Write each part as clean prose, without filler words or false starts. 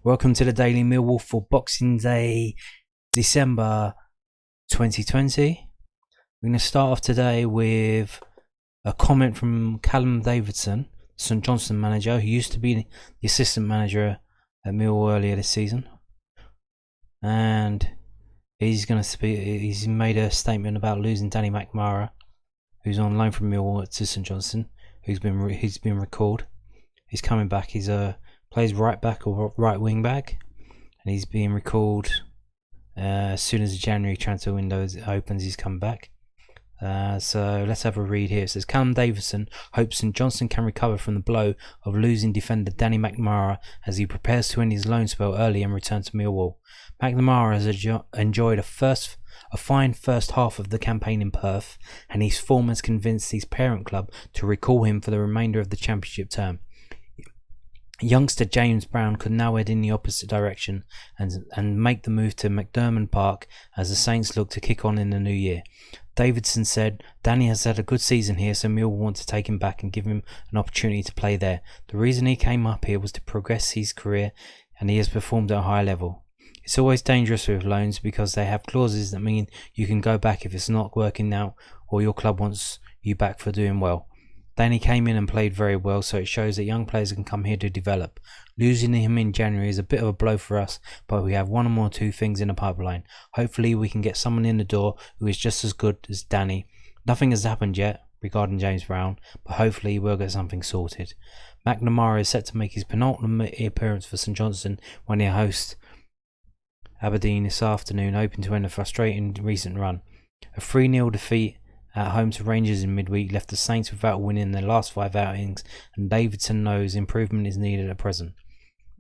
Welcome to the Daily Millwall for Boxing Day, December 2020. We're going to start off today with a comment from Callum Davidson, St Johnstone manager, who used to be the assistant manager at Millwall earlier this season. And he's made a statement about losing Danny McNamara, who's on loan from Millwall to St Johnstone, who's been recalled. He's coming back. He's plays right back or right wing back, and he's being recalled as soon as the January transfer window opens. He's come back. So let's have a read here. It says Callum Davidson hopes St Johnstone can recover from the blow of losing defender Danny McNamara as he prepares to end his loan spell early and return to Millwall. McNamara has enjoyed a fine first half of the campaign in Perth, and his form has convinced his parent club to recall him for the remainder of the championship term. Youngster James Brown could now head in the opposite direction and make the move to McDermott Park as the Saints look to kick on in the new year. Davidson said, Danny has had a good season here, so Millwall want to take him back and give him an opportunity to play there. The reason he came up here was to progress his career, and he has performed at a high level. It's always dangerous with loans because they have clauses that mean you can go back if it's not working out or your club wants you back for doing well. Danny came in and played very well, so it shows that young players can come here to develop. Losing him in January is a bit of a blow for us, but we have one or two things in the pipeline. Hopefully we can get someone in the door who is just as good as Danny. Nothing has happened yet regarding James Brown, but hopefully we'll get something sorted. McNamara is set to make his penultimate appearance for St Johnstone when they host Aberdeen this afternoon, hoping to end a frustrating recent run. A 3-0 defeat at home to Rangers in midweek left the Saints without winning their last 5 outings, and Davidson knows improvement is needed at present.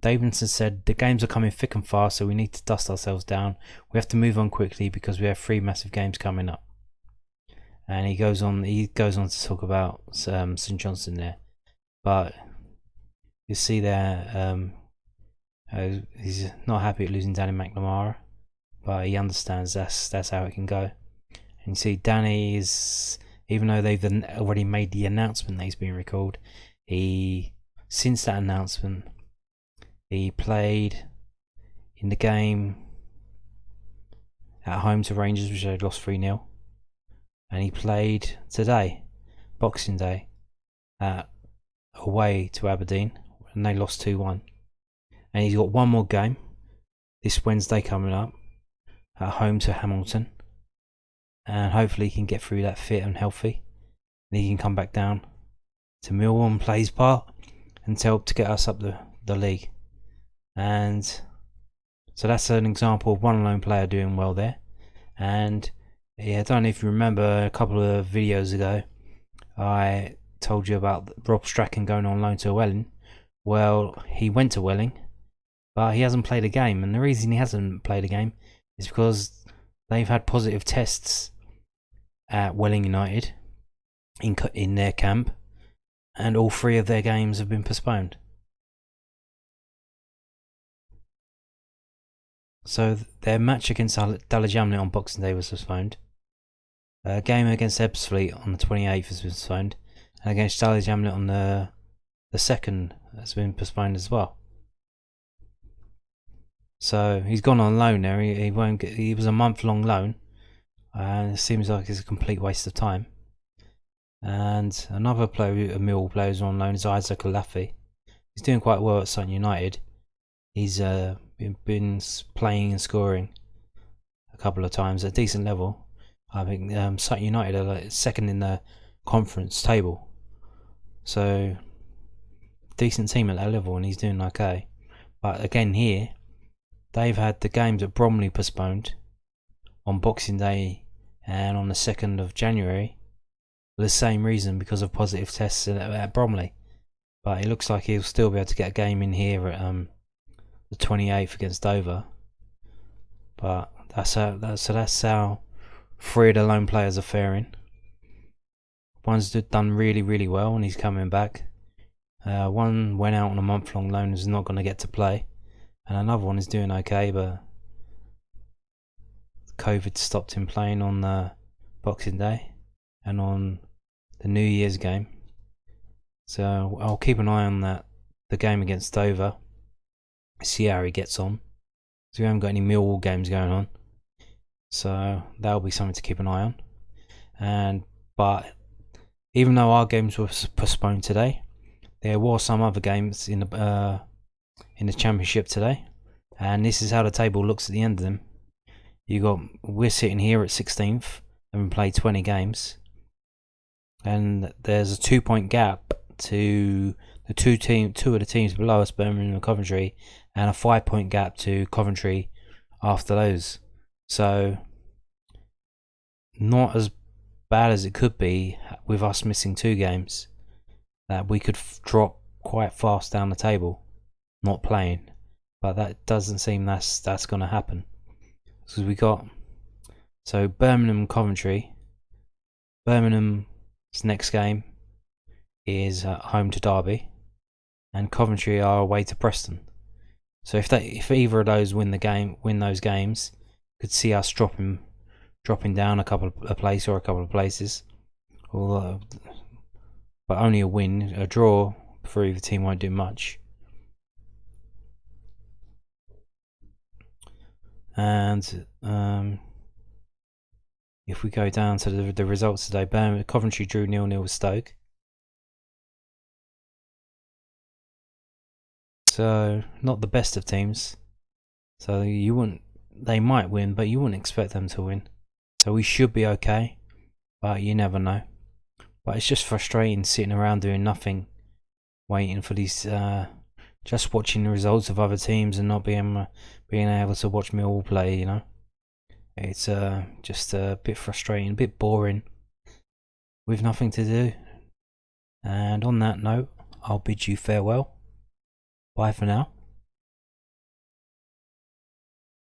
Davidson said, the games are coming thick and fast, so we need to dust ourselves down. We have to move on quickly because we have 3 massive games coming up. And he goes on to talk about St Johnstone there. But you see there, he's not happy at losing Danny McNamara, but he understands that's how it can go. And you see Danny is, even though they've already made the announcement that he's been recalled, since that announcement, he played in the game at home to Rangers, which they lost 3-0. And he played today, Boxing Day, away to Aberdeen, and they lost 2-1. And he's got one more game this Wednesday coming up at home to Hamilton. And hopefully he can get through that fit and healthy. And he can come back down to Millwall and play his part and to help to get us up the league. And so that's an example of one lone player doing well there. And yeah, I don't know if you remember a couple of videos ago, I told you about Rob Strachan going on loan to Welling. Well, he went to Welling, but he hasn't played a game. And the reason he hasn't played a game is because they've had positive tests at Welling United in their camp, and all 3 of their games have been postponed. So their match against Dalajamlet on Boxing Day was postponed. A game against Ebbsfleet on the 28th has been postponed, and against Dalajamlet on the 2nd has been postponed as well. So he's gone on loan there. He won't get. He was a month-long loan, and it seems like it's a complete waste of time. And another player, a Millwall player who's on loan, is Isaac Olafe. He's doing quite well at Sutton United. He's been playing and scoring a couple of times at a decent level. I think Sutton United are like 2nd in the conference table, so decent team at that level, and he's doing okay. But again here, they've had the games at Bromley postponed on Boxing Day and on the 2nd of January for the same reason, because of positive tests at Bromley. But it looks like he'll still be able to get a game in here at the 28th against Dover. But that's how 3 of the lone players are faring. One's done really, really well and he's coming back. One went out on a month-long loan and is not going to get to play. And another one is doing okay, but COVID stopped him playing on Boxing Day and on the New Year's game. So I'll keep an eye on the game against Dover. see how he gets on. So we haven't got any Millwall games going on, so that'll be something to keep an eye on. But even though our games were postponed today, there were some other games in the Championship today, and this is how the table looks at the end of them. We're sitting here at 16th, having played 20 games, and there's a 2-point gap to the two of the teams below us, Birmingham and Coventry, and a 5-point gap to Coventry after those. So not as bad as it could be with us missing 2 games, that we could drop quite fast down the table not playing, but that doesn't seem that's going to happen, because we got Birmingham and Coventry. Birmingham's next game is at home to Derby, and Coventry are away to Preston. So if either of those win those games, could see us dropping down a couple of places. Although, but only a win, a draw for either team won't do much. And if we go down to the results today, Coventry drew 0-0 with Stoke. So not the best of teams. So they might win, but you wouldn't expect them to win. So we should be okay, but you never know. But it's just frustrating sitting around doing nothing, waiting for these, just watching the results of other teams and not being able to watch Millwall play. You know, it's just a bit frustrating, a bit boring, with nothing to do. And on that note, I'll bid you farewell. Bye for now.